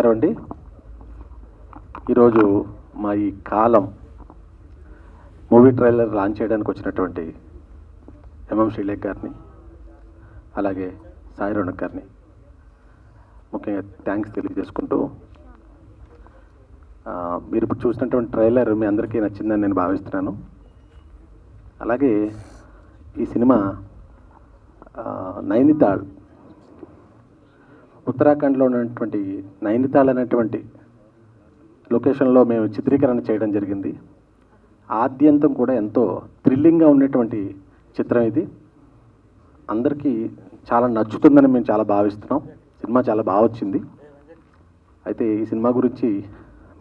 నమస్కారం అండి. ఈరోజు మా ఈ కాలం మూవీ ట్రైలర్ లాంచ్ చేయడానికి వచ్చినటువంటి శ్రీలేఖ్ గారిని, అలాగే సాయి రౌనక్ గారిని ముఖ్యంగా థ్యాంక్స్ తెలియజేసుకుంటూ, మీరు ఇప్పుడు చూసినటువంటి ట్రైలర్ మీ అందరికీ నచ్చిందని నేను భావిస్తున్నాను. అలాగే ఈ సినిమా నైనితాల్, ఉత్తరాఖండ్లో ఉన్నటువంటి నైనితాల్ అనేటువంటి లొకేషన్లో మేము చిత్రీకరణ చేయడం జరిగింది. ఆద్యంతం కూడా ఎంతో థ్రిల్లింగ్గా ఉన్నటువంటి చిత్రం ఇది. అందరికీ చాలా నచ్చుతుందని మేము చాలా భావిస్తున్నాం. సినిమా చాలా బాగా వచ్చింది. అయితే ఈ సినిమా గురించి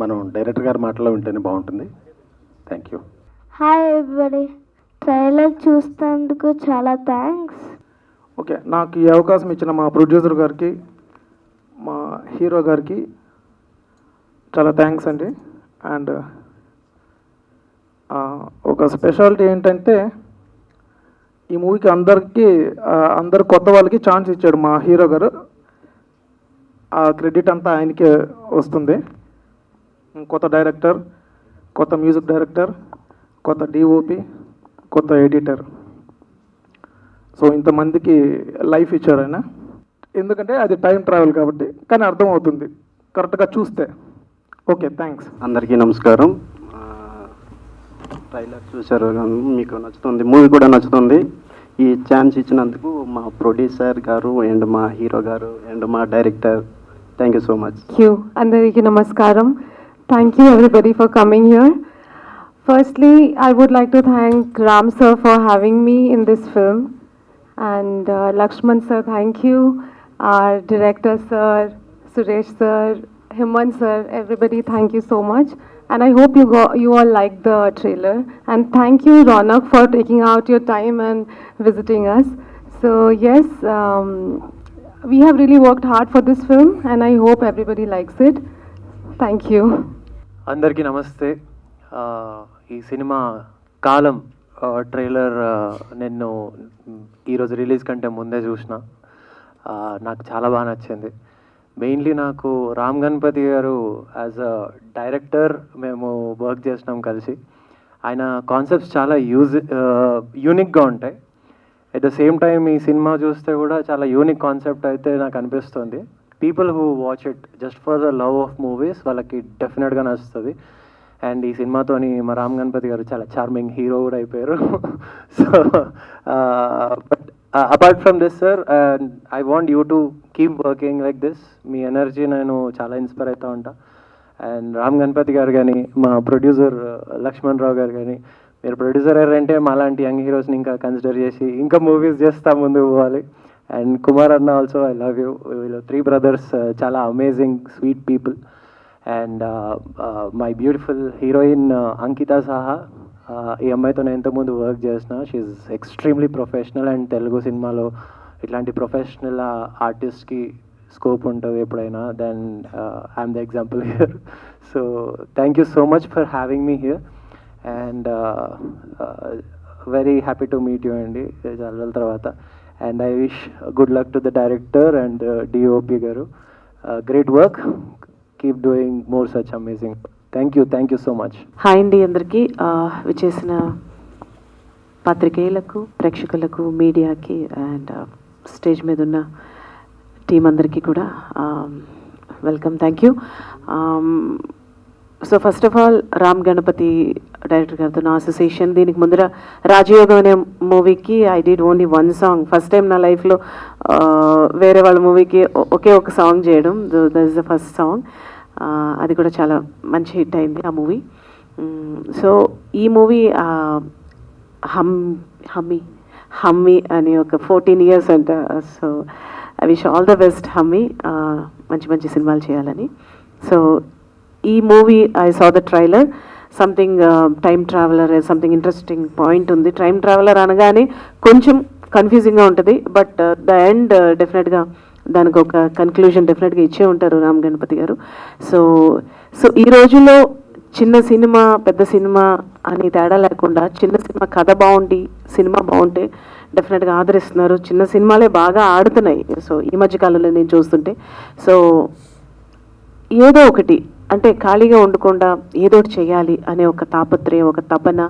మనం డైరెక్టర్ గారి మాటలో వింటేనే బాగుంటుంది. Thank you. Hi everybody, trailer చూసినందుకు చాలా థ్యాంక్స్. ఓకే, నాకు ఈ అవకాశం ఇచ్చిన మా ప్రొడ్యూసర్ గారికి, మా హీరో గారికి చాలా థ్యాంక్స్ అండి. అండ్ ఒక స్పెషాలిటీ ఏంటంటే ఈ మూవీకి అందరు కొత్త వాళ్ళకి ఛాన్స్ ఇచ్చాడు మా హీరో గారు. ఆ క్రెడిట్ అంతా ఆయనకే వస్తుంది. కొత్త డైరెక్టర్, కొత్త మ్యూజిక్ డైరెక్టర్, కొత్త డిఓపి, కొత్త ఎడిటర్, సో ఇంతమందికి లైఫ్ ఇచ్చారు ఆయన. ఎందుకంటే అది టైం ట్రావెల్ కాబట్టి, కానీ అర్థమవుతుంది కరెక్ట్గా చూస్తే. Okay, thanks. అందరికీ నమస్కారం. ట్రైలర్ చూశారు, మీకు నచ్చుతుంది, మూవీ కూడా నచ్చుతుంది. ఈ ఛాన్స్ ఇచ్చినందుకు మా ప్రొడ్యూసర్ గారు అండ్ మా హీరో గారు అండ్ మా director, thank you so much. అందరికీ నమస్కారం. Thank you everybody for coming here. Firstly, I would like to thank Ram sir for having me in this film, and Lakshman sir, thank you. Our director sir, Suresh sir, Hemant sir, everybody, thank you so much. And I hope you all liked the trailer. And thank you Ronak for taking out your time and visiting us. So yes, we have really worked hard for this film, and I hope everybody likes it. Thank you. అందరికీ నమస్తే. ఈ cinema కాలం trailer నేను ఈరోజు release కంటే ముందే చూసిన. నాకు చాలా బాగా నచ్చింది. మెయిన్లీ నాకు రామ్ గణపతి గారు యాజ్ అ డైరెక్టర్ మేము వర్క్ చేసినాం కలిసి. ఆయన కాన్సెప్ట్స్ చాలా యూనిక్గా ఉంటాయి. ఎట్ ద సేమ్ టైం ఈ సినిమా చూస్తే కూడా చాలా యూనిక్ కాన్సెప్ట్ అయితే నాకు అనిపిస్తుంది. People who watch it just for the love of movies వాళ్ళకి డెఫినెట్గా నచ్చుతుంది. అండ్ ఈ సినిమాతోని మా రామ్ గణపతి గారు చాలా చార్మింగ్ హీరో కూడా అయిపోయారు. So but apart from this sir, I want you to keep working like this. Me energy నేను చాలా ఇన్స్పైర్ అవుతూ ఉంటా. అండ్ రామ్ గణపతి గారు కానీ, మా ప్రొడ్యూసర్ లక్ష్మణ్ రావు గారు కానీ, మీరు ప్రొడ్యూసర్ అయ్యారంటే మా లాంటి యంగ్ హీరోస్ని ఇంకా కన్సిడర్ చేసి ఇంకా మూవీస్ చేస్తా ముందుకు పోవాలి. అండ్ కుమార్ అన్న ఆల్సో, ఐ లవ్ యూ. వీళ్ళు 3 brothers, చాలా amazing sweet people. And my beautiful heroine Ankita Saha, ఈ అమ్మాయితో నేను ఇంతకుముందు వర్క్ చేసిన. She extremely professional. And Telugu సినిమాలో ఇట్లాంటి ప్రొఫెషనల్ ఆర్టిస్ట్కి స్కోప్ ఉంటుంది ఎప్పుడైనా. Then I'm the example here. So thank you so much for having me here. And very happy to meet you అండి చాలా రోజుల తర్వాత. And I wish good luck to the director and DOP garu. Great work. Keep doing more such amazing. Thank you so much. Hi అండి అందరికీ. విచ్చేసిన పాత్రికేయులకు, ప్రేక్షకులకు, మీడియాకి and stage మీద ఉన్న టీం అందరికీ కూడా welcome. Thank you. So first of all Ram Ganapati director గారితో నా అసోసియేషన్. దీనికి ముందర రాజయోగం అనే మూవీకి I did only 1 song. First time నా లైఫ్లో వేరే వాళ్ళ మూవీకి ఒకే ఒక సాంగ్ చేయడం. That is the first song. అది కూడా చాలా మంచి హిట్ అయింది ఆ మూవీ. సో ఈ మూవీ హమ్మీ అని ఒక 14 years అంట. So I wish all the best Hummy, మంచి మంచి సినిమాలు చేయాలని. సో ఈ movie I saw the trailer. Something time traveller, something interesting point ఉంది. టైమ్ ట్రావెలర్ అనగానే కొంచెం కన్ఫ్యూజింగ్గా ఉంటుంది, బట్ ద ఎండ్ డెఫినెట్గా దానికి ఒక కన్క్లూజన్ డెఫినెట్గా ఇచ్చే ఉంటారు రామ్ గణపతి గారు. సో ఈ రోజుల్లో చిన్న సినిమా పెద్ద సినిమా అని తేడా లేకుండా చిన్న సినిమా కథ బాగుండి సినిమా బాగుంటే డెఫినెట్గా ఆదరిస్తున్నారు. చిన్న సినిమాలే బాగా ఆడుతున్నాయి. సో ఈ మధ్యకాలంలో నేను చూస్తుంటే. సో ఏదో ఒకటి అంటే ఖాళీగా ఉండకుండా ఏదో ఒకటి చేయాలి అనే ఒక తాపత్రయం, ఒక తపన,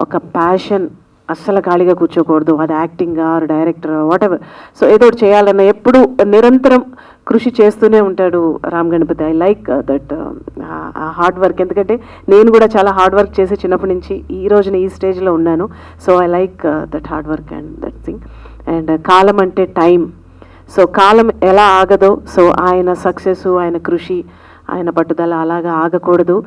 ఒక ప్యాషన్, అస్సలు ఖాళీగా కూర్చోకూడదు. అది acting or director whatever. So ఏదో ఒకటి చేయాలన్న ఎప్పుడు నిరంతరం కృషి చేస్తూనే ఉంటాడు Ram Ganapathi. I like that hard work. ఎందుకంటే నేను కూడా చాలా హార్డ్ వర్క్ చేసి చిన్నప్పటి నుంచి ఈ రోజున ఈ స్టేజ్లో ఉన్నాను. So I like that hard work and that thing. And కాలం అంటే టైం. సో కాలం ఎలా ఆగదో, సో ఆయన సక్సెస్, ఆయన కృషి, ఆయన పట్టుదల అలాగా ఆగకూడదు.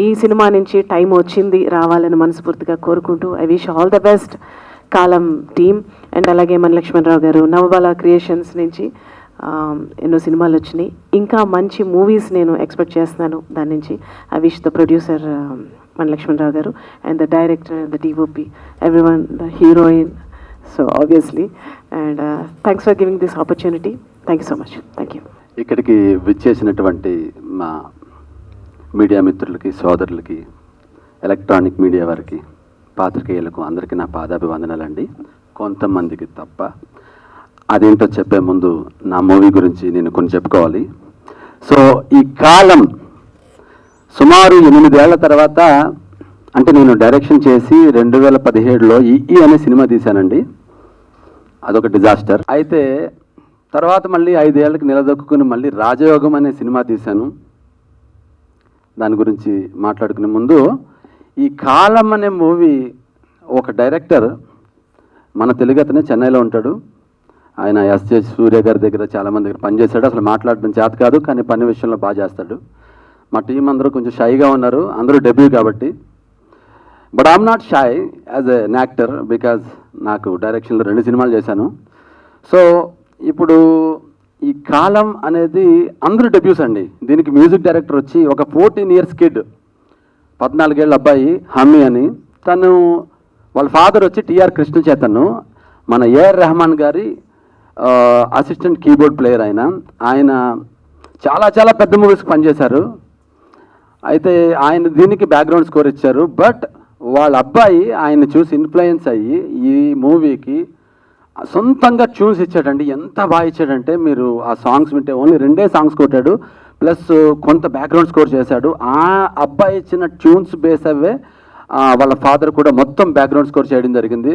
ఈ సినిమా నుంచి టైం వచ్చింది, రావాలని మనస్ఫూర్తిగా కోరుకుంటూ I wish all the best column team. And అలాగే మన లక్ష్మణరావు గారు నవబాల క్రియేషన్స్ నుంచి ఎన్నో సినిమాలు వచ్చినాయి, ఇంకా మంచి మూవీస్ నేను ఎక్స్పెక్ట్ చేస్తున్నాను దాని నుంచి. ఐ విష్ ద ప్రొడ్యూసర్ మన లక్ష్మణరావు గారు and the director and the DOP, everyone, the heroine, so obviously. And thanks for giving this opportunity. Thank you so much. Thank you. ఇక్కడికి విచ్చేసినటువంటి మా మీడియా మిత్రులకి, సోదరులకి, ఎలక్ట్రానిక్ మీడియా వారికి, పాత్రికేయులకు అందరికీ నా పాదాభివందనాలండి. కొంతమందికి తప్ప. అదేంటో చెప్పే ముందు నా మూవీ గురించి నేను కొన్ని చెప్పుకోవాలి. సో ఈ కాలం సుమారు 8 ఏళ్ల తర్వాత, అంటే నేను డైరెక్షన్ చేసి 2017లో ఈ అనే సినిమా తీశానండి. అదొక డిజాస్టర్. అయితే తర్వాత మళ్ళీ 5 ఏళ్ళకి నిలదొక్కుని మళ్ళీ రాజయోగం అనే సినిమా తీశాను. దాని గురించి మాట్లాడుకునే ముందు, ఈ కాలం అనే మూవీ ఒక డైరెక్టర్, మన తెలుగు అతనే, చెన్నైలో ఉంటాడు ఆయన. ఎస్జే సూర్య గారి దగ్గర చాలామంది దగ్గర పనిచేశాడు. అసలు మాట్లాడడం చేత కాదు, కానీ పని విషయంలో బాగా చేస్తాడు. మా టీం అందరూ కొంచెం షైగా ఉన్నారు, అందరూ డెబ్యూ కాబట్టి. But I'm not shy as an actor, because నాకు డైరెక్షన్లో 2 సినిమాలు చేశాను. సో ఇప్పుడు ఈ కాలం అనేది అందరూ డెబ్యూస్ అండి. దీనికి మ్యూజిక్ డైరెక్టర్ వచ్చి ఒక 14 ఇయర్స్ కిడ్, 14 ఏళ్ళ అబ్బాయి హమీ అని. తను వాళ్ళ ఫాదర్ వచ్చి టిఆర్ కృష్ణ చైతన్య, మన ఏఆర్ రెహమాన్ గారి అసిస్టెంట్ కీబోర్డ్ ప్లేయర్. ఆయన చాలా చాలా పెద్ద మూవీస్కి పనిచేశారు. అయితే ఆయన దీనికి బ్యాక్గ్రౌండ్ స్కోర్ ఇచ్చారు. బట్ వాళ్ళ అబ్బాయి ఆయన చూసి ఇన్ఫ్లుయెన్స్ అయ్యి ఈ మూవీకి సొంతంగా ట్యూన్స్ ఇచ్చాడండి. ఎంత బాగా ఇచ్చాడంటే, మీరు ఆ సాంగ్స్ వింటే ఓన్లీ 2 సాంగ్స్ కొట్టాడు, ప్లస్ కొంత బ్యాక్గ్రౌండ్ స్కోర్ చేశాడు. ఆ అబ్బాయి ఇచ్చిన ట్యూన్స్ బేస్ అవే వాళ్ళ ఫాదర్ కూడా మొత్తం బ్యాక్గ్రౌండ్ స్కోర్ చేయడం జరిగింది.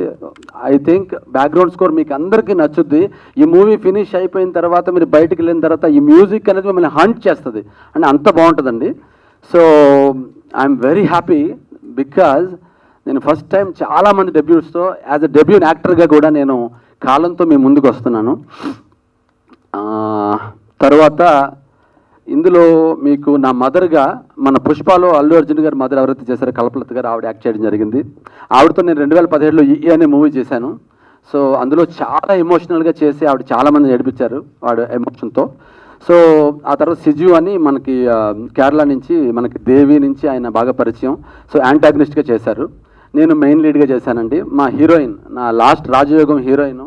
ఐ థింక్ బ్యాక్గ్రౌండ్ స్కోర్ మీకు అందరికీ నచ్చుద్ది. ఈ మూవీ ఫినిష్ అయిపోయిన తర్వాత మీరు బయటకు వెళ్ళిన తర్వాత ఈ మ్యూజిక్ అనేది మిమ్మల్ని హంట్ చేస్తుంది, అంటే అంత బాగుంటుందండి. So I'm very happy, because నేను ఫస్ట్ టైం చాలామంది డెబ్యూట్స్తో, యాజ్ అ డెబ్యూట్ యాక్టర్గా కూడా నేను కాలంతో మీ ముందుకు వస్తున్నాను. తర్వాత ఇందులో మీకు నా మదర్గా, మన పుష్పలో అల్లు అర్జున్ గారు మదర్ ఎవరైతే చేశారో కల్పలత గారు, ఆవిడ యాక్ట్ చేయడం జరిగింది. ఆవిడతో నేను 2017లో ఈ అనే మూవీ చేశాను. సో అందులో చాలా ఎమోషనల్గా చేసి ఆవిడ చాలామంది నడిపించారు వాడు ఎమోషన్తో. సో ఆ తర్వాత సిజు అని మనకి కేరళ నుంచి, మనకి దేవి నుంచి ఆయన బాగా పరిచయం. సో యాంటాగనిస్ట్గా చేశారు. నేను మెయిన్ లీడ్గా చేశానండి. మా హీరోయిన్, నా లాస్ట్ రాజయోగం heroine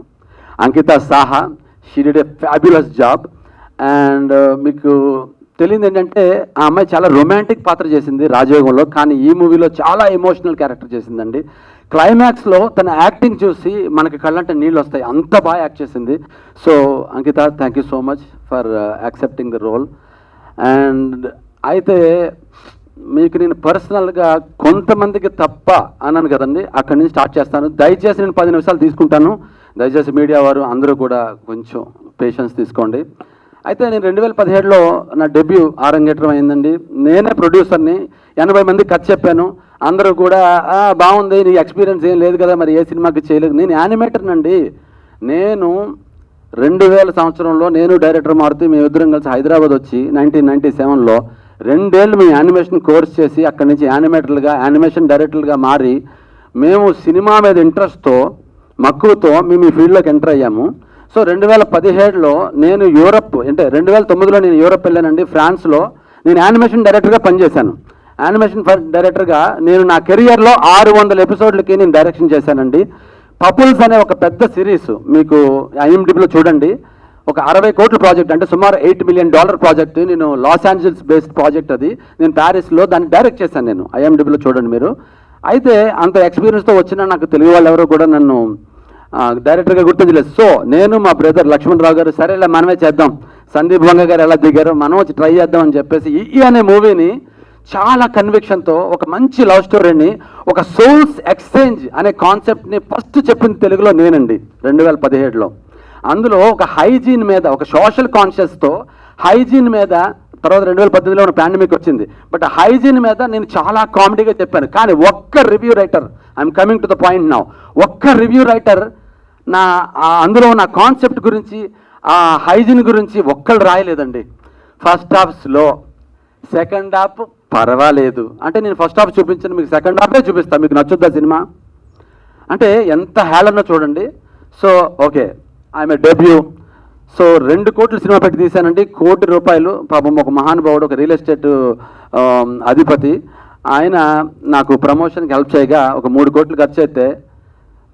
Ankita Saha, she did a fabulous job. And మీకు తెలియదు ఏంటంటే, ఆ అమ్మాయి చాలా రొమాంటిక్ పాత్ర చేసింది రాజయోగంలో, కానీ ఈ మూవీలో చాలా ఎమోషనల్ క్యారెక్టర్ చేసిందండి. క్లైమాక్స్లో తన యాక్టింగ్ చూసి మనకి కళ్ళంటే నీళ్ళు వస్తాయి, అంత బాగా యాక్ట్ చేసింది. So Ankita, thank you so much for accepting the role. And అయితే మీకు నేను పర్సనల్గా కొంతమందికి తప్ప అన్నాను కదండి, అక్కడి నుంచి స్టార్ట్ చేస్తాను. దయచేసి నేను 10 నిమిషాలు తీసుకుంటాను. దయచేసి మీడియా వారు అందరూ కూడా కొంచెం పేషెన్స్ తీసుకోండి. అయితే నేను 2017లో నా డెబ్యూ ఆరంగేట్రం అయిందండి. నేనే ప్రొడ్యూసర్ని, 80 మందికి కథ చెప్పాను. అందరూ కూడా బాగుంది, నీ ఎక్స్పీరియన్స్ ఏం లేదు కదా, మరి ఏ సినిమాకి చేయలేదు. నేను యానిమేటర్నండి. నేను 2000 సంవత్సరంలో నేను డైరెక్టర్ మారుతూ మేమిద్దరం కలిసి హైదరాబాద్ వచ్చి 1997లో 2 ఏళ్ళు మేము యానిమేషన్ కోర్స్ చేసి అక్కడి నుంచి యానిమేటర్లుగా, యానిమేషన్ డైరెక్టర్లుగా మారి మేము సినిమా మీద ఇంట్రెస్ట్తో, మక్కువతో మేము ఈ ఫీల్డ్లోకి ఎంటర్ అయ్యాము. సో 2017లో నేను యూరప్, అంటే 2009లో నేను యూరప్ వెళ్ళానండి. ఫ్రాన్స్లో నేను యానిమేషన్ డైరెక్టర్గా పనిచేశాను. యానిమేషన్ డైరెక్టర్గా నేను నా కెరియర్లో 600 ఎపిసోడ్లకి నేను డైరెక్షన్ చేశానండి. పపుల్స్ అనే ఒక పెద్ద సిరీస్ మీకు IMDbలో చూడండి. ఒక 60 కోట్ల ప్రాజెక్ట్, అంటే సుమారు $8 మిలియన్ ప్రాజెక్ట్. నేను లాస్ ఏంజల్స్ బేస్డ్ ప్రాజెక్ట్ అది. నేను ప్యారిస్లో దాన్ని డైరెక్ట్ చేశాను. నేను IMDbలో చూడండి మీరు. అయితే అంత ఎక్స్పీరియన్స్తో వచ్చిన నాకు తెలుగు వాళ్ళు ఎవరో కూడా నన్ను డైరెక్టర్గా గుర్తించలేదు. సో నేను, మా బ్రదర్ లక్ష్మణరావు గారు, సరేలే మనమే చేద్దాం, సందీప్ వంగ గారు ఎలా దిగారో మనం వచ్చి ట్రై చేద్దాం అని చెప్పేసి ఈ అనే మూవీని చాలా కన్విక్షన్తో ఒక మంచి లవ్ స్టోరీని, ఒక సోల్స్ ఎక్స్చేంజ్ అనే కాన్సెప్ట్ని ఫస్ట్ చెప్పింది తెలుగులో నేనండి 2017లో. అందులో ఒక హైజీన్ మీద, ఒక సోషల్ కాన్షియస్తో హైజీన్ మీద, తర్వాత 2018లో ఉన్న పాండమిక్ వచ్చింది, బట్ హైజీన్ మీద నేను చాలా కామెడీగా చెప్పాను. కానీ ఒక్క review writer, I'm coming to the point now, ఒక్క రివ్యూ రైటర్ అందులో నా కాన్సెప్ట్ గురించి, ఆ హైజీన్ గురించి ఒక్కళ్ళు రాయలేదండి. First half slow, second half పర్వాలేదు అంటే, నేను ఫస్ట్ హాఫ్ చూపించాను, మీకు సెకండ్ హాఫే చూపిస్తాను, మీకు నచ్చుద్దా సినిమా అంటే ఎంత హేళనో చూడండి. So okay, I'm a debut. So 2 కోట్ల సినిమా పెట్టి తీశానండి, ₹1 కోటి. పాపం ఒక మహానుభావుడు, ఒక రియల్ ఎస్టేట్ అధిపతి, ఆయన నాకు ప్రమోషన్కి హెల్ప్ చేయగా ఒక 3 కోట్లు ఖర్చు అయితే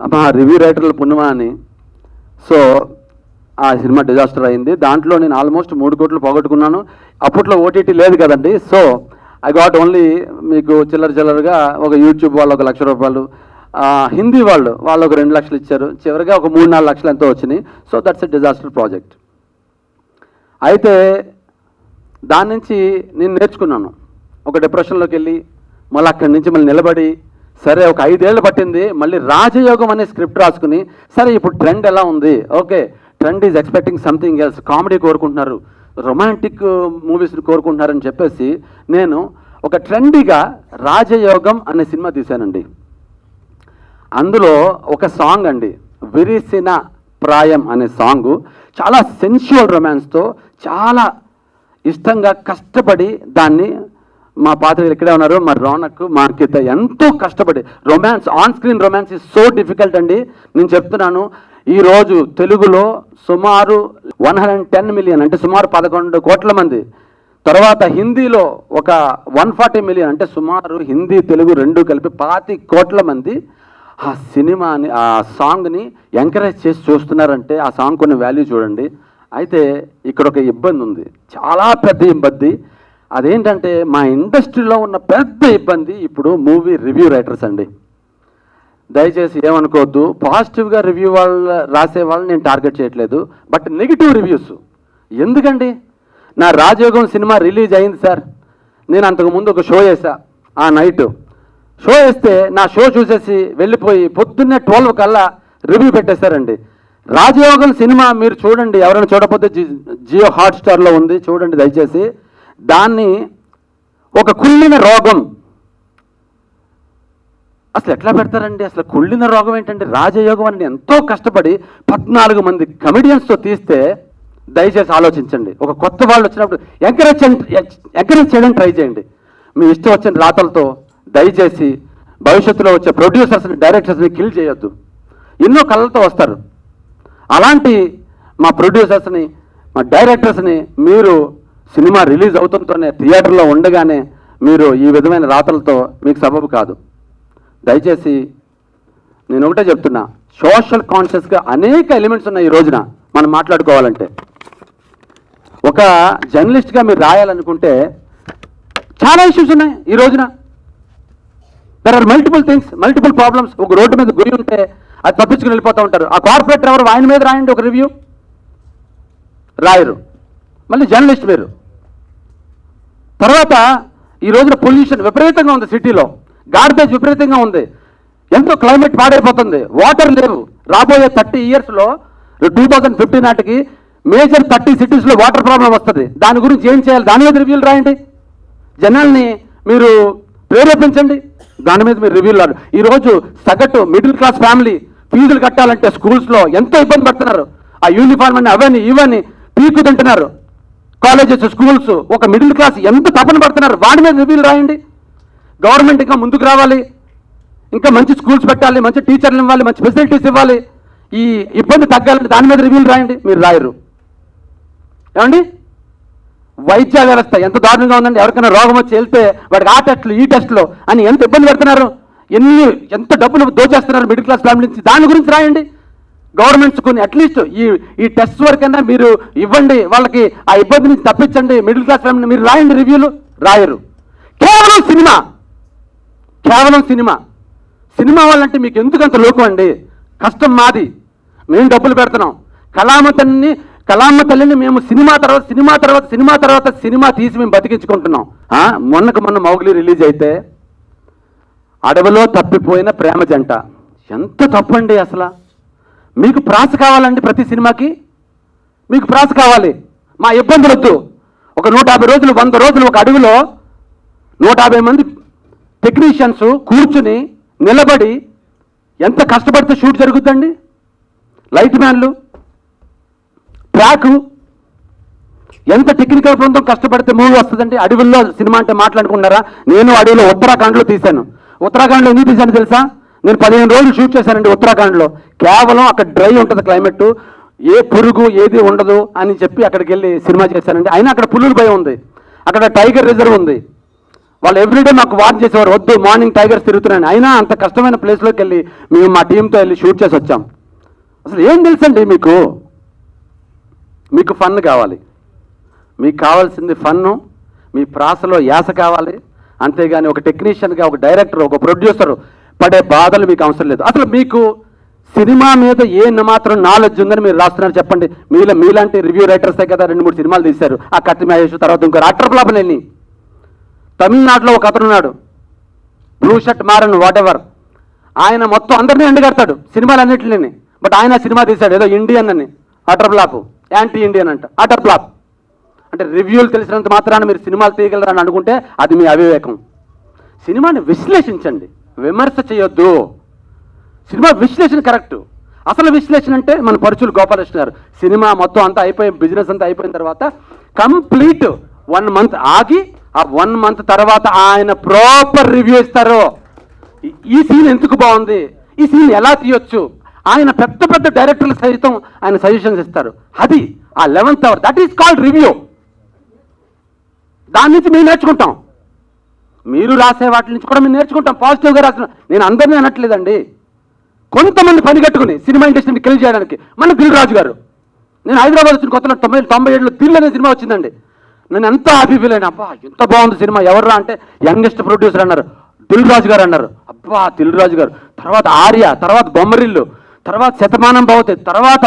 మా రివ్యూ రైటర్ల పుణ్యమా అని. సో ఆ సినిమా డిజాస్టర్ అయింది. దాంట్లో నేను ఆల్మోస్ట్ 3 కోట్లు పోగొట్టుకున్నాను. అప్పట్లో ఓటీటీ లేదు కదండి. సో ఐ గాట్ ఓన్లీ, మీకు చిల్లరగా ఒక యూట్యూబ్ వాళ్ళు ఒక ₹1,00,000, హిందీ వాళ్ళు ఒక 2 లక్షలు ఇచ్చారు, చివరిగా ఒక 3-4 లక్షలు ఎంతో వచ్చినాయి. So that's a disaster project. అయితే దాని నుంచి నేను నేర్చుకున్నాను. ఒక డిప్రెషన్లోకి వెళ్ళి మళ్ళీ అక్కడి నుంచి మళ్ళీ నిలబడి, సరే ఒక 5 ఏళ్ళు పట్టింది, మళ్ళీ రాజయోగం అనే స్క్రిప్ట్ రాసుకుని, సరే ఇప్పుడు ట్రెండ్ ఎలా ఉంది, okay trend is expecting something else, comedy కోరుకుంటున్నారు, రొమాంటిక్ మూవీస్ని కోరుకుంటున్నారని చెప్పేసి నేను ఒక ట్రెండీగా రాజయోగం అనే సినిమా తీశానండి. అందులో ఒక సాంగ్ అండి, విరిసిన ప్రాయం అనే సాంగు చాలా సెన్షువల్ రొమాన్స్తో చాలా ఇష్టంగా కష్టపడి దాన్ని, మా పాత్రలు ఇక్కడే ఉన్నారు, మా రోనక్, మా అంకిత ఎంతో కష్టపడి, romance, on screen romance is so difficult అండి. నేను చెప్తున్నాను, ఈరోజు తెలుగులో సుమారు 110 మిలియన్ అంటే సుమారు 11 కోట్ల మంది, తర్వాత హిందీలో ఒక 140 మిలియన్ అంటే సుమారు హిందీ తెలుగు 2 కలిపి 25 కోట్ల మంది ఆ సినిమాని, ఆ సాంగ్ని ఎంకరేజ్ చేసి చూస్తున్నారంటే ఆ సాంగ్ కొన్ని వాల్యూ చూడండి. అయితే ఇక్కడ ఒక ఇబ్బంది ఉంది, చాలా పెద్ద ఇబ్బంది. అదేంటంటే మా ఇండస్ట్రీలో ఉన్న పెద్ద ఇబ్బంది ఇప్పుడు మూవీ రివ్యూ రైటర్స్ అండి. దయచేసి ఏమనుకోవద్దు, పాజిటివ్గా రివ్యూ వాళ్ళు రాసే వాళ్ళని నేను టార్గెట్ చేయట్లేదు, బట్ నెగిటివ్ రివ్యూస్ ఎందుకండి. నా రాజయోగం సినిమా రిలీజ్ అయింది సార్, నేను అంతకుముందు ఒక షో చేశా, ఆ నైట్ షో వేస్తే నా షో చూసేసి వెళ్ళిపోయి పొద్దున్నే 12 కల్లా రివ్యూ పెట్టేశారండి. రాజయోగం సినిమా మీరు చూడండి, ఎవరైనా చూడకపోతే జియో హాట్స్టార్లో ఉంది, చూడండి దయచేసి. దాన్ని ఒక కుళ్ళిన రోగం, అసలు ఎట్లా పెడతారండి, అసలు కుళ్ళిన రోగం ఏంటంటే రాజయోగం అని ఎంతో కష్టపడి 14 మంది కమెడియన్స్తో తీస్తే దయచేసి ఆలోచించండి. ఒక కొత్త వాళ్ళు వచ్చినప్పుడు ఎంకరేజ్ చేయడం ట్రై చేయండి. మీ ఇష్టం వచ్చిన రాతలతో దయచేసి భవిష్యత్తులో వచ్చే ప్రొడ్యూసర్స్ని, డైరెక్టర్స్ని కిల్ చేయొద్దు. ఎన్నో కళ్ళతో వస్తారు, అలాంటి మా ప్రొడ్యూసర్స్ని, మా డైరెక్టర్స్ని మీరు సినిమా రిలీజ్ అవుతుంటేనే థియేటర్లో ఉండగానే మీరు ఈ విధమైన రాతలతో మీకు సబబు కాదు. దయచేసి నేను ఒకటే చెప్తున్నా, సోషల్ కాన్షియస్గా అనేక ఎలిమెంట్స్ ఉన్నాయి ఈ రోజున మనం మాట్లాడుకోవాలంటే. ఒక జర్నలిస్ట్గా మీరు రాయాలనుకుంటే చాలా ఇష్యూస్ ఉన్నాయి ఈ రోజున. There are multiple things, multiple problems. ఒక రోడ్డు మీద గురి ఉంటే అది తప్పించుకుని వెళ్ళిపోతూ ఉంటారు. ఆ కార్పొరేటర్ ఎవరు, ఆయన మీద రాయండి ఒక రివ్యూ, రాయరు. మళ్ళీ జర్నలిస్ట్ మీరు. తర్వాత ఈ రోజున పొల్యూషన్ విపరీతంగా ఉంది సిటీలో, గార్బేజ్ విపరీతంగా ఉంది, ఎంతో క్లైమేట్ పాడైపోతుంది, వాటర్ లేవు. రాబోయే 30 ఇయర్స్లో 2050 నాటికి మేజర్ 30 సిటీస్లో వాటర్ ప్రాబ్లం వస్తుంది. దాని గురించి ఏం చేయాలి, దాని మీద రివ్యూలు రాయండి. జనాల్ని మీరు ప్రేరేపించండి, దాని మీద మీరు రివ్యూలు రాడు. ఈరోజు సగటు మిడిల్ క్లాస్ ఫ్యామిలీ ఫీజులు కట్టాలంటే స్కూల్స్లో ఎంతో ఇబ్బంది పడుతున్నారు. ఆ యూనిఫామ్ అని అవన్నీ ఇవన్నీ పీకు తింటున్నారు. కాలేజెస్, స్కూల్స్, ఒక మిడిల్ క్లాస్ ఎంత తపన పడుతున్నారు, వాడి మీద రివ్యూలు రాయండి. గవర్నమెంట్ ఇంకా ముందుకు రావాలి, ఇంకా మంచి స్కూల్స్ పెట్టాలి, మంచి టీచర్లు ఇవ్వాలి, మంచి ఫెసిలిటీస్ ఇవ్వాలి, ఈ ఇబ్బంది తగ్గాలంటే దాని మీద రివ్యూలు రాయండి. మీరు రాయరు. ఏమండి, వైద్య వ్యవస్థ ఎంత దారుణంగా ఉందండి. ఎవరికైనా రోగం వచ్చి వెళ్తే వాడికి ఆ టెస్టులు ఈ టెస్టులు అని ఎంత ఇబ్బంది పెడుతున్నారు, ఎంత డబ్బులు దోచేస్తున్నారు మిడిల్ క్లాస్ ఫ్యామిలీ నుంచి, దాని గురించి రాయండి. గవర్నమెంట్స్ కొన్ని అట్లీస్ట్ ఈ టెస్ట్ వరకైనా మీరు ఇవ్వండి, వాళ్ళకి ఆ ఇబ్బంది నుంచి తప్పించండి మిడిల్ క్లాస్ ఫ్యామిలీ. మీరు రాయండి రివ్యూలు, రాయరు. కేవలం సినిమా, కేవలం సినిమా. సినిమా వాళ్ళంటే మీకు ఎందుకంత లోకం అండి? కష్టం మాది, మేము డబ్బులు పెడుతున్నాం. కళామ్మ తల్లిని మేము సినిమా తర్వాత సినిమా తీసి మేము బతికించుకుంటున్నాం. మొన్న మౌగ్లీ రిలీజ్ అయితే అడవిలో తప్పిపోయిన ప్రేమ జంట, ఎంత తప్పండి అసలు. మీకు ప్రాస కావాలండి, ప్రతి సినిమాకి మీకు ప్రాస కావాలి. మా ఇబ్బందులు వద్దు. ఒక 150 రోజులు 100 రోజులు ఒక అడవిలో 150 మంది టెక్నీషియన్స్ కూర్చుని నిలబడి ఎంత కష్టపడితే షూట్ జరుగుతుందండి. లైట్ మ్యాన్లు, ట్రాకు, ఎంత టెక్నికల్ బృందం కష్టపడితే మూవీ వస్తుందండి. అడవుల్లో సినిమా అంటే మాట్లాడుకున్నారా? నేను అడవిలో ఉత్తరాఖండ్లో తీశాను. ఉత్తరాఖండ్లో ఎందుకు తీశాను తెలుసా? నేను 15 రోజులు షూట్ చేశానండి ఉత్తరాఖండ్లో. కేవలం అక్కడ డ్రై ఉంటుంది క్లైమేట్, ఏ పురుగు ఏది ఉండదు అని చెప్పి అక్కడికి వెళ్ళి సినిమా చేశానండి. అయినా అక్కడ పులుల భయం ఉంది, అక్కడ టైగర్ రిజర్వ్ ఉంది. వాళ్ళు ఎవ్రీడే మాకు వార్న్ చేసేవారు, వద్దు మార్నింగ్ టైగర్స్ తిరుగుతున్నాను. అయినా అంత కష్టమైన ప్లేస్లోకి వెళ్ళి మేము మా టీంతో వెళ్ళి షూట్ చేసి వచ్చాం. అసలు ఏం తెలుసండి మీకు? మీకు ఫన్ కావాలి, మీకు కావాల్సింది ఫన్ను, మీ ప్రాసలో యాస కావాలి. అంతేగాని ఒక టెక్నీషియన్గా, ఒక డైరెక్టర్, ఒక ప్రొడ్యూసర్ పడే బాధలు మీకు అవసరం లేదు. అసలు మీకు సినిమా మీద ఏ మాత్రం నాలెడ్జ్ ఉందని మీరు రాస్తున్నారు చెప్పండి. మీలాంటి రివ్యూ రైటర్సే కదా 2-3 సినిమాలు తీశారు. ఆ కత్తి మహేష్ తర్వాత ఇంకో అట్టర్ ఫ్లాప్ వెళ్ళి. తమిళనాడులో ఒక అతను ఉన్నాడు, blue shirt Maran whatever, ఆయన మొత్తం అందరినీ ఎండగడతాడు సినిమాలన్నింటినీ. బట్ ఆయన సినిమా తీశాడు ఏదో ఇండియన్ అని, అటర్ ఫ్లాప్, యాంటీ ఇండియన్ అంట, అటర్ ఫ్లాప్. అంటే రివ్యూలు తెలిసినంత మాత్రాన మీరు సినిమాలు తీయగలరని అనుకుంటే అది మీ అవివేకం. సినిమాని విశ్లేషించండి, విమర్శ చేయొద్దు. సినిమా విశ్లేషణ కరెక్ట్. అసలు విశ్లేషణ అంటే మన పరుచులు గోపాలకృష్ణ గారు సినిమా మొత్తం అంతా అయిపోయి, బిజినెస్ అంతా అయిపోయిన తర్వాత కంప్లీట్ 1 month ఆగి ఆ 1 month తర్వాత ఆయన ప్రాపర్ రివ్యూ ఇస్తారు. ఈ సీన్ ఎందుకు బాగుంది, ఈ సీన్ ఎలా తీయొచ్చు, ఆయన పెద్ద పెద్ద డైరెక్టర్లు సైతం ఆయన సజెషన్స్ ఇస్తారు. అది ఆ 11th hour, that is called review. దాని నుంచి మేము నేర్చుకుంటాం, మీరు రాసే వాటి నుంచి కూడా మేము నేర్చుకుంటాం. పాజిటివ్గా రాసిన, నేను అందరినీ అనట్లేదండి. కొంతమంది పని కట్టుకుని సినిమా ఇండస్ట్రీని కిల్ చేయడానికి, మన దిల్ రాజు గారు, నేను హైదరాబాద్ వచ్చిన కొత్తలో 97లో దిల్ అనే సినిమా వచ్చిందండి. నేను ఎంత హ్యాపీ ఫీల్ అయినా, అబ్బా ఎంత బాగుంది సినిమా, ఎవర్రా అంటే యంగెస్ట్ ప్రొడ్యూసర్ అన్నారు, దిల్ రాజు గారు అన్నారు. అబ్బా దిల్ రాజు గారు, తర్వాత ఆర్య, తర్వాత బొమ్మరిల్లు, తర్వాత శతమానం భవతి, తర్వాత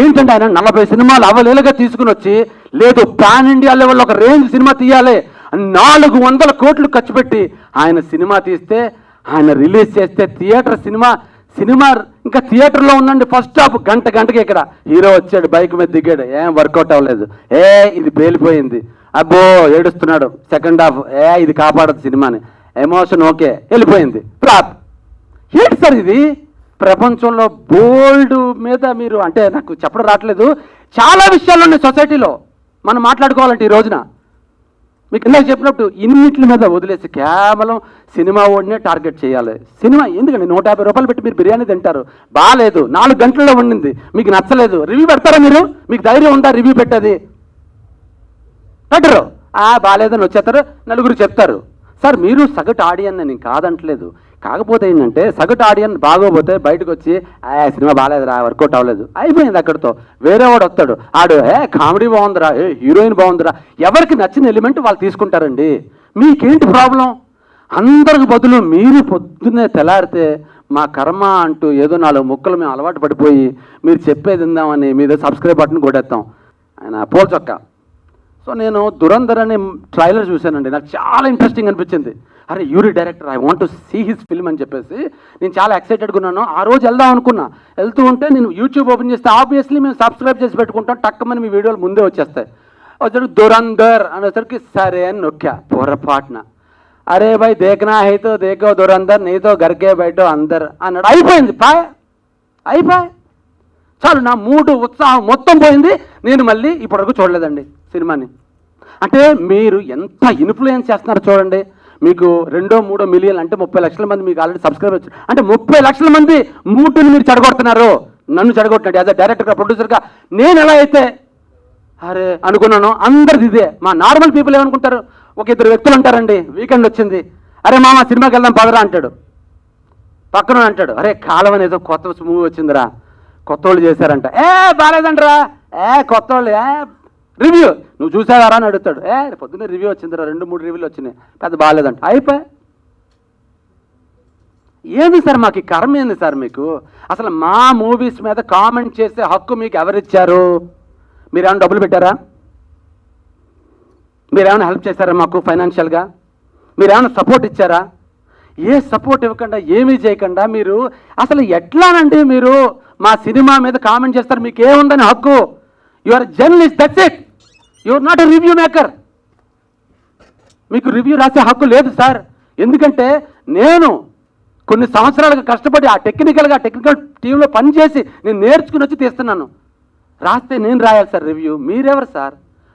ఏంటంటే ఆయన 40 సినిమాలు అవలేలుగా తీసుకుని వచ్చి, లేదు పాన్ ఇండియా లెవెల్లో ఒక రేంజ్ సినిమా తీయాలి 400 కోట్లు ఖర్చు పెట్టి ఆయన సినిమా తీస్తే, ఆయన రిలీజ్ చేస్తే థియేటర్ సినిమా ఇంకా థియేటర్లో ఉందండి. ఫస్ట్ హాఫ్ గంటకి ఇక్కడ హీరో వచ్చాడు, బైక్ మీద దిగాడు, ఏం వర్కౌట్ అవ్వలేదు, ఇది పేలిపోయింది, అబ్బో ఏడుస్తున్నాడు. సెకండ్ హాఫ్ ఇది కాపాడదు సినిమాని, ఎమోషన్ ఓకే, వెళ్ళిపోయింది, ఫ్లాప్. ఏంటి సార్ ఇది? ప్రపంచంలో బోల్డ్ మీద మీరు అంటే నాకు చెప్పడం రావట్లేదు, చాలా విషయాలు ఉన్నాయి సొసైటీలో మనం మాట్లాడుకోవాలంటే. ఈ రోజున మీకు ఇందాక చెప్పినట్టు ఇన్నిట్ల మీద వదిలేసి కేవలం సినిమా ఓడినే టార్గెట్ చేయాలి. సినిమా ఎందుకండి 150 రూపాయలు పెట్టి మీరు బిర్యానీ తింటారు, బాగాలేదు, 4 గంటల్లో వండింది, మీకు నచ్చలేదు, రివ్యూ పెడతారా మీరు? మీకు ధైర్యం ఉందా రివ్యూ పెట్టది? పెట్టరు. బాగాలేదని వచ్చేస్తారు, నలుగురు చెప్తారు. సార్ మీరు సగటు ఆడియన్ నేను కాదంటలేదు, కాకపోతే ఏంటంటే సగటు ఆడియన్ బాగోపోతే బయటకు వచ్చి సినిమా బాగాలేదురా, వర్కౌట్ అవ్వలేదు, అయిపోయింది అక్కడితో. వేరే వాడు వస్తాడు, ఆడు కామెడీ బాగుందిరా, హీరోయిన్ బాగుందిరా, ఎవరికి నచ్చిన ఎలిమెంట్ వాళ్ళు తీసుకుంటారండి. మీకేంటి ప్రాబ్లం? అందరికి బదులు మీరు పొద్దున్నే తెల్లారితే మా కర్మ అంటూ ఏదో 4 ముక్కలు మేము అలవాటు పడిపోయి మీరు చెప్పేది విందామని మీద సబ్స్క్రైబ్ బటన్ కొట్టేస్తాం. ఆయన పోల్చొక్క. సో నేను దురంధర్ అనే ట్రైలర్ చూశానండి, నాకు చాలా ఇంట్రెస్టింగ్ అనిపించింది. అరే Uri director, I want to see his film అని చెప్పేసి నేను చాలా ఎక్సైటెడ్గా ఉన్నాను. ఆ రోజు వెళ్దాం అనుకున్నా, వెళ్తూ ఉంటే నేను యూట్యూబ్ ఓపెన్ చేస్తే ఆబ్వియస్లీ మేము సబ్స్క్రైబ్ చేసి పెట్టుకుంటాం, టక్కమని మీ వీడియోలు ముందే వచ్చేస్తాయి. వచ్చేసరికి దురంధర్ అనేసరికి సరే అని నొక్కా పొరపాటున. అరే భాయ్ దేఖనా హైతో దేఖో దురంధర్, నీతో గరికే బయటో అందరు అన్నాడు. అయిపోయింది, అయిపోయి చాలు. నా మూడు ఉత్సాహం మొత్తం పోయింది. నేను మళ్ళీ ఇప్పటివరకు చూడలేదండి సినిమాని. అంటే మీరు ఎంత ఇన్ఫ్లుయెన్స్ చేస్తున్నారు చూడండి. మీకు 2-3 మిలియన్ అంటే 30 లక్షల మంది మీకు ఆల్రెడీ సబ్స్క్రైబ్ వచ్చారు. అంటే 30 లక్షల మంది మూటుని మీరు చెడగొడుతున్నారు, నన్ను చెడగొట్టినట్టు. యాజ్ అ డైరెక్టర్గా, ప్రొడ్యూసర్గా నేను ఎలా అయితే అరే అనుకున్నాను, అందరిది ఇదే. మా నార్మల్ పీపుల్ ఏమనుకుంటారు, ఒక 2 వ్యక్తులు ఉంటారండి, వీకెండ్ వచ్చింది, అరే మామ సినిమాకి వెళ్దాం పదరా అంటాడు. పక్కన అంటాడు, అరే కాలం అనేదో కొత్త మూవీ వచ్చిందిరా, కొత్త వాళ్ళు చేశారంట, బాగాలేదంటరా, కొత్త వాళ్ళు, రివ్యూ నువ్వు చూసావారా అని అడుగుతాడు. పొద్దున్నే రివ్యూ వచ్చిందిరా, 2-3 రివ్యూలు వచ్చినాయి, పెద్ద బాగాలేదంట, అయిపోయి. ఏంది సార్ మాకు ఈ కర్మ ఏంది సార్ మీకు? అసలు మా మూవీస్ మీద కామెంట్ చేసే హక్కు మీకు ఎవరిచ్చారు? మీరేమైనా డబ్బులు పెట్టారా? మీరేమైనా హెల్ప్ చేశారా మాకు ఫైనాన్షియల్గా? మీరేమైనా సపోర్ట్ ఇచ్చారా? ఏ సపోర్ట్ ఇవ్వకుండా, ఏమీ చేయకుండా మీరు అసలు ఎట్లానండి మీరు మా సినిమా మీద కామెంట్ చేస్తారు? మీకు ఏముందని హక్కు? You are journalist, that's it. You are not a review maker. మీకు రివ్యూ రాసే హక్కు లేదు సార్. ఎందుకంటే నేను కొన్ని సంవత్సరాలుగా కష్టపడి ఆ టెక్నికల్ టీంలో పనిచేసి నేను నేర్చుకుని వచ్చి తీస్తున్నాను. రాస్తే నేను రాయాలి సార్ రివ్యూ. మీరెవరు సార్?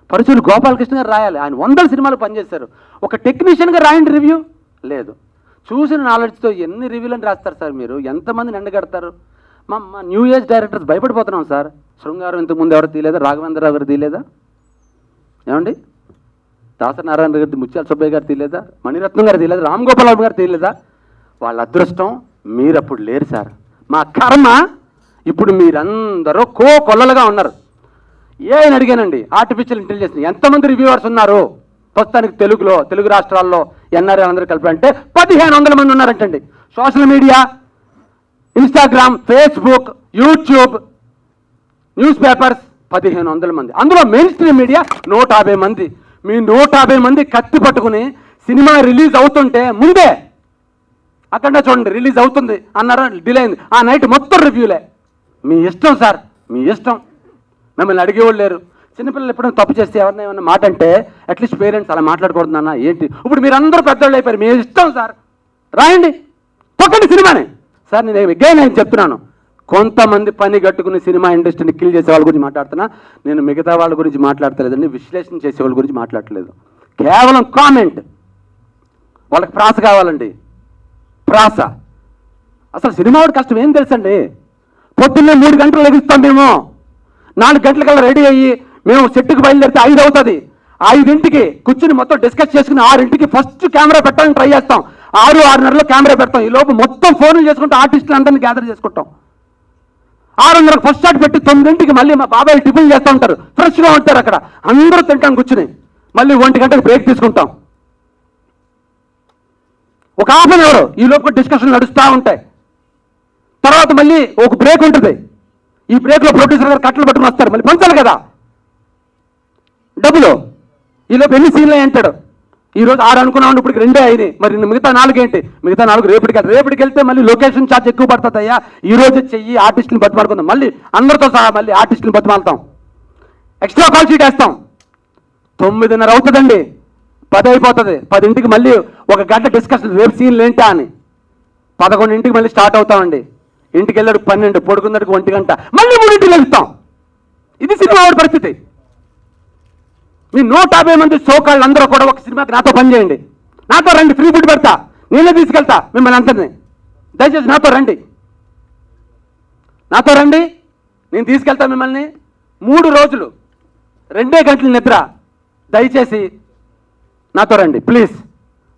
పరుచూరు గోపాలకృష్ణ గారు రాయాలి. ఆయన 100 సినిమాలు పనిచేశారు. ఒక టెక్నీషియన్గా రాయండి రివ్యూ. లేదు. చూసిన నాలెడ్జ్తో ఎన్ని రివ్యూలను రాస్తారు సార్ మీరు? ఎంతమందిని ఎండగడతారు? మా న్యూ ఏజ్ డైరెక్టర్స్ భయపడిపోతున్నాం సార్. శృంగారం ఇంతకుముందు ఎవరు తీయలేదా? రాఘవేంద్రరావు గారు తీయలేదా? ఏమండి? దాసనారాయణ గారి, ముత్యాల సుబ్బయ్య గారు తీయలేదా? మణిరత్నం గారు తీయలేదా? రామ్ గోపాల్ గారు తీయలేదా? వాళ్ళ అదృష్టం మీరప్పుడు లేరు సార్. మా కర్మ ఇప్పుడు మీరందరూ కొల్లలుగా ఉన్నారు. ఏం అడిగానండి, ఆర్టిఫిషియల్ ఇంటెలిజెన్స్ ఎంతమంది రివ్యూవర్స్ ఉన్నారు ప్రస్తుతానికి తెలుగు రాష్ట్రాల్లో ఎన్ఆర్ఐ అందరూ కలిపి అంటే 1500 మంది ఉన్నారంటండి. Social media, Instagram, Facebook, YouTube, news papers 1500 మంది. అందులో మెయిన్ స్ట్రీమ్ మీడియా 150 మంది. మీ 150 మంది కత్తి పట్టుకుని సినిమా రిలీజ్ అవుతుంటే ముందే అక్కడ చూడండి రిలీజ్ అవుతుంది అన్నారా, డిలే అయింది, ఆ నైట్ మొత్తం రివ్యూలే. మీ ఇష్టం సార్, మీ ఇష్టం. మిమ్మల్ని అడిగేవాళ్ళు లేరు. చిన్నపిల్లలు ఎప్పుడైనా తప్పు చేస్తే ఎవరైనా ఏమన్నా మాట అంటే అట్లీస్ట్ పేరెంట్స్ అలా మాట్లాడకూడదన్నా ఏంటి? ఇప్పుడు మీరు అందరూ పెద్దవాళ్ళు అయిపోయారు. మీ ఇష్టం సార్, రాయండి, తొక్కండి సినిమాని. సార్ నేను ఎగైన్ నేను చెప్తున్నాను, కొంతమంది పని కట్టుకుని సినిమా ఇండస్ట్రీని కిల్ చేసే వాళ్ళ గురించి మాట్లాడుతున్నా. నేను మిగతా వాళ్ళ గురించి మాట్లాడతలేదండి, విశ్లేషణ చేసే వాళ్ళ గురించి మాట్లాడలేదు. కేవలం కామెంట్. వాళ్ళకి ప్రాస కావాలండి, ప్రాస. అసలు సినిమా వాడి కష్టం ఏం తెలుసండి? పొద్దున్నే 3 గంటలు లెగిస్తాం మేము, 4 గంటలకల్లా రెడీ అయ్యి మేము సెట్కి బయలుదేరితే 5 అవుతుంది. 5ంటికి కూర్చుని మొత్తం డిస్కస్ చేసుకుని 6ంటికి ఫస్ట్ కెమెరా పెట్టాలని ట్రై చేస్తాం. 6:30లో కెమెరా పెడతాం. ఈ లోపు మొత్తం ఫోన్లు చేసుకుంటూ ఆర్టిస్టులు అందరినీ గ్యాదర్ చేసుకుంటాం. 6:30కు ఫస్ట్ షాట్ పెట్టి 9ంటికి మళ్ళీ మా బాబాయ్ టిఫిన్ చేస్తూ ఉంటారు, ఫ్రెష్గా ఉంటారు అక్కడ. అందరూ తింటాం కూర్చుని. మళ్ళీ 1 గంటకు బ్రేక్ తీసుకుంటాం. ఒక హాఫ్ అన్ అవర్ ఈ లోపు డిస్కషన్ నడుస్తూ ఉంటాయి. తర్వాత మళ్ళీ ఒక బ్రేక్ ఉంటుంది. ఈ బ్రేక్లో ప్రొడ్యూసర్ గారు కట్టలు పట్టుకుని వస్తారు. మళ్ళీ పంచాలి కదా డబ్బులు. ఈలోపు ఎన్ని సీన్లు అంటాడు. ఈరోజు 6 అనుకున్నాం, ఇప్పటికి 2 అయినాయి. మరి మిగతా 4 ఏంటి? మిగతా 4 రేపటికి వెళ్తే మళ్ళీ లొకేషన్ ఛార్జ్ ఎక్కువ పడుతుంది అయ్యా. ఈ రోజు చెయ్యి, ఆర్టిస్టుని బతిమాడుకుందాం. మళ్ళీ అందరితో సహా మళ్ళీ ఆర్టిస్టుని బతిమాలుతాం. ఎక్స్ట్రా కాల్ షీట్ వేస్తాం. 9:30 అవుతుందండి, 10 అయిపోతుంది. 10ంటికి మళ్ళీ 1 గంట డిస్కషన్, రేపు సీన్లు ఏంటా అని. 11ంటికి మళ్ళీ స్టార్ట్ అవుతామండి. ఇంటికి వెళ్ళాడు 12, పడుకున్నట్టుకు 1 గంట, మళ్ళీ 3ంటికి వెళ్తాం. ఇది సినిమా వాడి పరిస్థితి. మీ 150 మంది సోకాళ్ళు అందరూ కూడా ఒక సినిమాకి నాతో పని చేయండి. నాతో రండి, ఫ్రీ ఫుడ్ పెడతా, నేనే తీసుకెళ్తా మిమ్మల్ని అందరినీ. దయచేసి నాతో రండి, నేను తీసుకెళ్తా మిమ్మల్ని. 3 రోజులు 2 గంటల నిద్ర. దయచేసి నాతో రండి ప్లీజ్.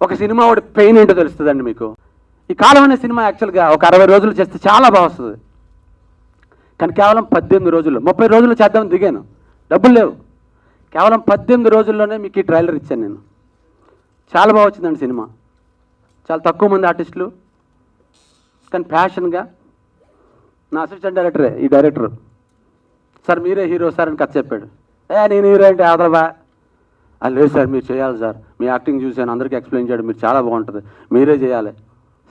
ఒక సినిమా వాడి పెయిన్ ఏంటో తెలుస్తుందండి మీకు. ఈ కాలం అనే సినిమా యాక్చువల్గా ఒక 60 రోజులు చేస్తే చాలా బాగా వస్తుంది. కానీ కేవలం 18 రోజులు, 30 రోజులు చేద్దామని దిగాను, డబ్బులు లేవు. కేవలం 18 రోజుల్లోనే మీకు ఈ ట్రైలర్ ఇచ్చాను నేను. చాలా బాగా వచ్చిందండి సినిమా. చాలా తక్కువ మంది ఆర్టిస్టులు, కానీ ప్యాషన్గా. నా అసిస్టెంట్ డైరెక్టరే ఈ డైరెక్టర్. సార్ మీరే హీరో సార్ అని కథ చెప్పాడు. నేను హీరో అంటే ఆదరబా. అది లేదు సార్, మీరు చేయాలి సార్, మీ యాక్టింగ్ చూశాను, అందరికీ ఎక్స్ప్లెయిన్ చేయడం, మీరు చాలా బాగుంటుంది, మీరే చేయాలి.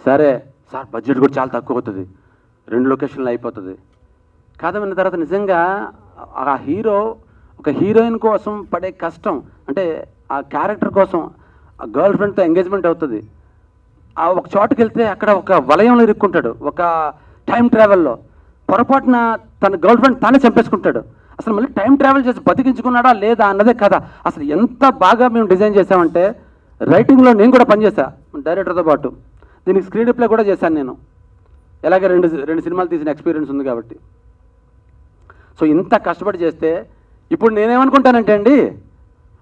సరే సార్, బడ్జెట్ కూడా చాలా తక్కువ అవుతుంది, 2 లొకేషన్లు అయిపోతుంది. కథ విన్న తర్వాత నిజంగా ఆ హీరో ఒక హీరోయిన్ కోసం పడే కష్టం, అంటే ఆ క్యారెక్టర్ కోసం ఆ గర్ల్ ఫ్రెండ్తో ఎంగేజ్మెంట్ అవుతుంది. ఆ ఒక చోటుకి వెళ్తే అక్కడ ఒక వలయంలో ఇరుక్కుంటాడు, ఒక టైం ట్రావెల్లో. పొరపాటున తన గర్ల్ ఫ్రెండ్ తానే చంపేసుకుంటాడు. అసలు మళ్ళీ టైం ట్రావెల్ చేసి బతికించుకున్నాడా లేదా అన్నదే కథ. అసలు ఎంత బాగా మేము డిజైన్ చేసామంటే, రైటింగ్లో నేను కూడా పనిచేశాను డైరెక్టర్తో పాటు. దీనికి స్క్రీన్ ప్లే కూడా చేశాను నేను. ఎలాగే 2 సినిమాలు తీసిన ఎక్స్పీరియన్స్ ఉంది కాబట్టి. సో ఇంత కష్టపడి చేస్తే ఇప్పుడు నేనేమనుకుంటానంటే అండి,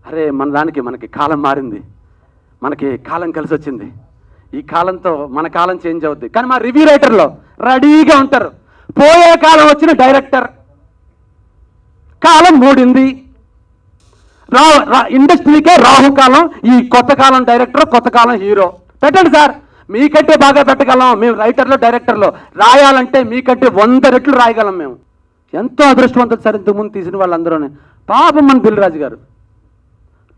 అరే మనకి కాలం మారింది, మనకి కాలం కలిసి వచ్చింది, ఈ కాలంతో మన కాలం చేంజ్ అవుద్ది. కానీ మా రివ్యూ రైటర్లో రెడీగా ఉంటారు. పోయే కాలం వచ్చిన డైరెక్టర్, కాలం మూడింది, ఇండస్ట్రీకే రాహుకాలం. ఈ కొత్త కాలం డైరెక్టర్, కొత్త కాలం హీరో పెట్టండి సార్. మీకంటే బాగా పెట్టగలం మేము, రైటర్లో డైరెక్టర్లో. రాయాలంటే మీకంటే 100 రెట్లు రాయగలం మేము. ఎంతో అదృష్టవంతులు సార్ ఇంతకుముందు తీసిన వాళ్ళందరూనే. పాపం మన దిల్రాజు గారు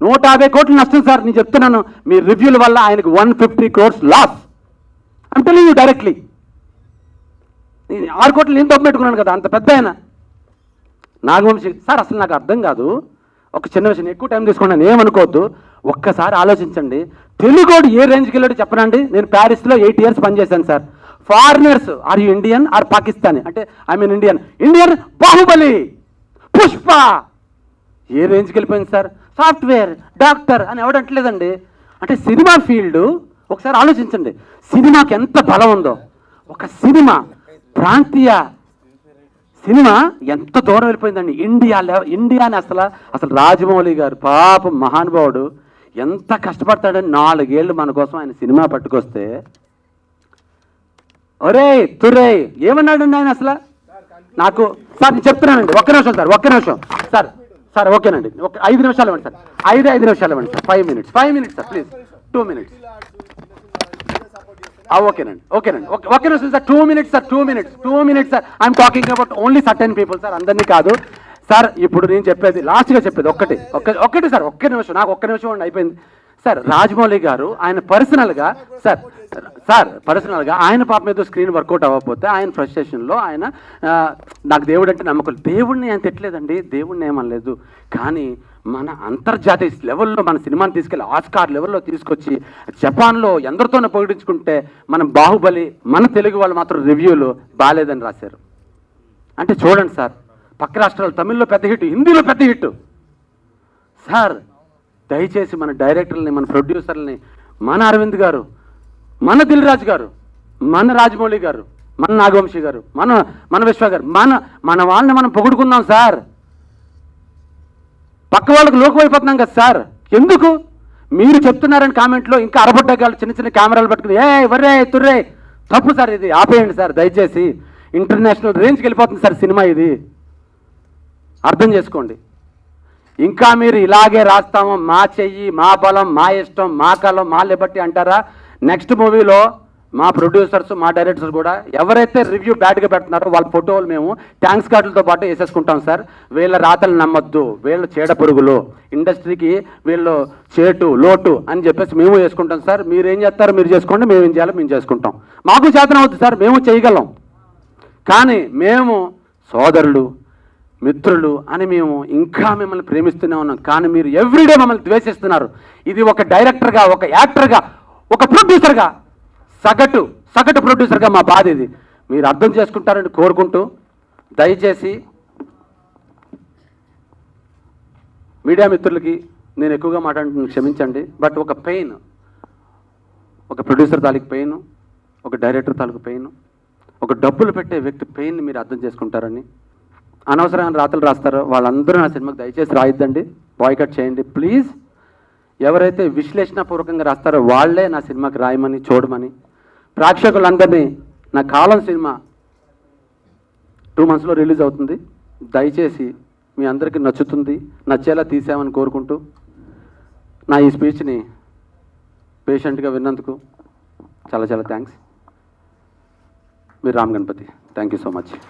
150 కోట్లు నష్టం సార్. నేను చెప్తున్నాను, మీ రివ్యూల వల్ల ఆయనకు 150 crores loss. I'm telling you directly. 6 కోట్లు నేను తప్పు పెట్టుకున్నాను కదా, అంత పెద్ద ఆయన నాగవంశీ సార్. అసలు నాకు అర్థం కాదు, ఒక చిన్న విషయం, ఎక్కువ టైం తీసుకున్నాను, ఏమనుకోవద్దు. ఒక్కసారి ఆలోచించండి, తెలుగోడు ఏ రేంజ్కి వెళ్ళాడు చెప్పనండి. నేను ప్యారిస్లో 8 years పనిచేశాను sir. Foreigners, are you Indian or Pakistani అంటే I mean Indian Baahubali, Pushpa ఏ రేంజ్కి వెళ్ళిపోయింది సార్. సాఫ్ట్వేర్, డాక్టర్ అని ఎవడంటలేదండి. అంటే సినిమా ఫీల్డ్ ఒకసారి ఆలోచించండి, సినిమాకి ఎంత బలం ఉందో. ఒక సినిమా ప్రాంతీయ సినిమా ఎంత దూరం వెళ్ళిపోయిందండి. ఇండియాని అసలు రాజమౌళి గారు పాపం మహానుభావుడు ఎంత కష్టపడతాడని 4 ఏళ్ళు మన కోసం ఆయన సినిమా పట్టుకొస్తే, ఒరే తురే ఏమన్నాడండి ఆయన అసలు. నాకు సార్ నేను చెప్తున్నానండి, ఒక్క నిమిషం సార్, ఒక్క నిమిషం సార్. సార్ ఓకేనండి, ఒక 5 నిమిషాలు ఇవ్వండి సార్, 5 నిమిషాలు ఇవ్వండి sir. 5 minutes sir please, 2 minutes. ఓకేనండి ఒక్క నిమిషం sir, 2 minutes sir, 2 minutes sir. I'm talking about only certain people sir, అందరినీ కాదు సార్. ఇప్పుడు నేను చెప్పేది లాస్ట్గా చెప్పేది ఒక్కటి సార్, ఒక్క నిమిషం, నాకు ఒక్క నిమిషం అయిపోయింది సార్. రాజమౌళి గారు ఆయన పర్సనల్గా ఆయన పాప మీద స్క్రీన్ వర్కౌట్ అవ్వకపోతే ఆయన ఫ్రస్ట్రేషన్లో ఆయన నాకు దేవుడు అంటే నమ్మకం, దేవుడిని ఆయన తిట్టలేదండి, దేవుడిని ఏమనలేదు. కానీ మన అంతర్జాతీయ లెవెల్లో మన సినిమాని తీసుకెళ్ళి ఆస్కార్ లెవెల్లో తీసుకొచ్చి జపాన్లో ఎందరితోనే పొగిడించుకుంటే మనం బాహుబలి, మన తెలుగు వాళ్ళు మాత్రం రివ్యూలు బాగాలేదని రాశారు. అంటే చూడండి సార్, పక్క రాష్ట్రాలు తమిళ్లో పెద్ద హిట్, హిందీలో పెద్ద హిట్ సార్. దయచేసి మన డైరెక్టర్లని, మన ప్రొడ్యూసర్లని, మన అరవింద్ గారు, మన దిల్రాజు గారు, మన రాజమౌళి గారు, మన నాగవంశీ గారు, మన విశ్వ గారు, మన వాళ్ళని మనం పొగుడుకుందాం సార్. పక్క వాళ్ళకు లోకమైపోతున్నాం కదా సార్. ఎందుకు మీరు చెప్తున్నారని కామెంట్లో ఇంకా అరబడ్డగాళ్ళు చిన్న కెమెరాలు పట్టుకుని వర్రే తుర్రే, తప్పు సార్, ఇది ఆపేయండి సార్ దయచేసి. ఇంటర్నేషనల్ రేంజ్కి వెళ్ళిపోతుంది సార్ సినిమా, ఇది అర్థం చేసుకోండి. ఇంకా మీరు ఇలాగే రాస్తాము, మా చెయ్యి, మా బలం, మా ఇష్టం, మా కలం, మా లిబర్టీ అంటారా? నెక్స్ట్ మూవీలో మా ప్రొడ్యూసర్స్, మా డైరెక్టర్స్ కూడా ఎవరైతే రివ్యూ బ్యాడ్గా పెడుతున్నారో వాళ్ళ ఫోటోలు మేము ట్యాంక్స్ కార్డులతో పాటు వేసేసుకుంటాం సార్. వీళ్ళ రాతలు నమ్మొద్దు, వీళ్ళు చీడ పురుగులు, ఇండస్ట్రీకి వీళ్ళు చేటు లోటు అని చెప్పేసి మేము వేసుకుంటాం సార్. మీరు ఏం చేస్తారో మీరు చేసుకోండి, మేము ఏం చేయాలో మేము చేసుకుంటాం. మాకు చేతనం అవుతుంది సార్, మేము చేయగలం. కానీ మేము సోదరులు, మిత్రులు అని మేము ఇంకా మిమ్మల్ని ప్రేమిస్తూనే ఉన్నాం. కానీ మీరు ఎవ్రీడే మమ్మల్ని ద్వేషిస్తున్నారు. ఇది ఒక డైరెక్టర్గా, ఒక యాక్టర్గా, ఒక ప్రొడ్యూసర్గా, సగటు ప్రొడ్యూసర్గా మా బాధ ఇది. మీరు అర్థం చేసుకుంటారని కోరుకుంటూ, దయచేసి మీడియా మిత్రులకి నేను ఎక్కువగా మాట్లాడుతున్నాను, క్షమించండి. బట్ ఒక పెయిన్, ఒక ప్రొడ్యూసర్ తాలూకు పెయిన్, ఒక డైరెక్టర్ తాలూకు పెయిన్, ఒక డబ్బులు పెట్టే వ్యక్తి పెయిన్ని మీరు అర్థం చేసుకుంటారని. అనవసరమైన రాతలు రాస్తారో వాళ్ళందరూ నా సినిమాకి దయచేసి రాయిద్దండి, బాయ్కట్ చేయండి ప్లీజ్. ఎవరైతే విశ్లేషణపూర్వకంగా రాస్తారో వాళ్ళే నా సినిమాకి రాయమని, చూడమని. ప్రేక్షకులందరినీ, నా కాలం సినిమా 2 monthsలో రిలీజ్ అవుతుంది, దయచేసి మీ అందరికీ నచ్చుతుంది, నచ్చేలా తీసామని కోరుకుంటూ నా ఈ స్పీచ్ని పేషెంట్గా విన్నందుకు చాలా థ్యాంక్స్. మీరు Ram Ganapathi, thank you so much.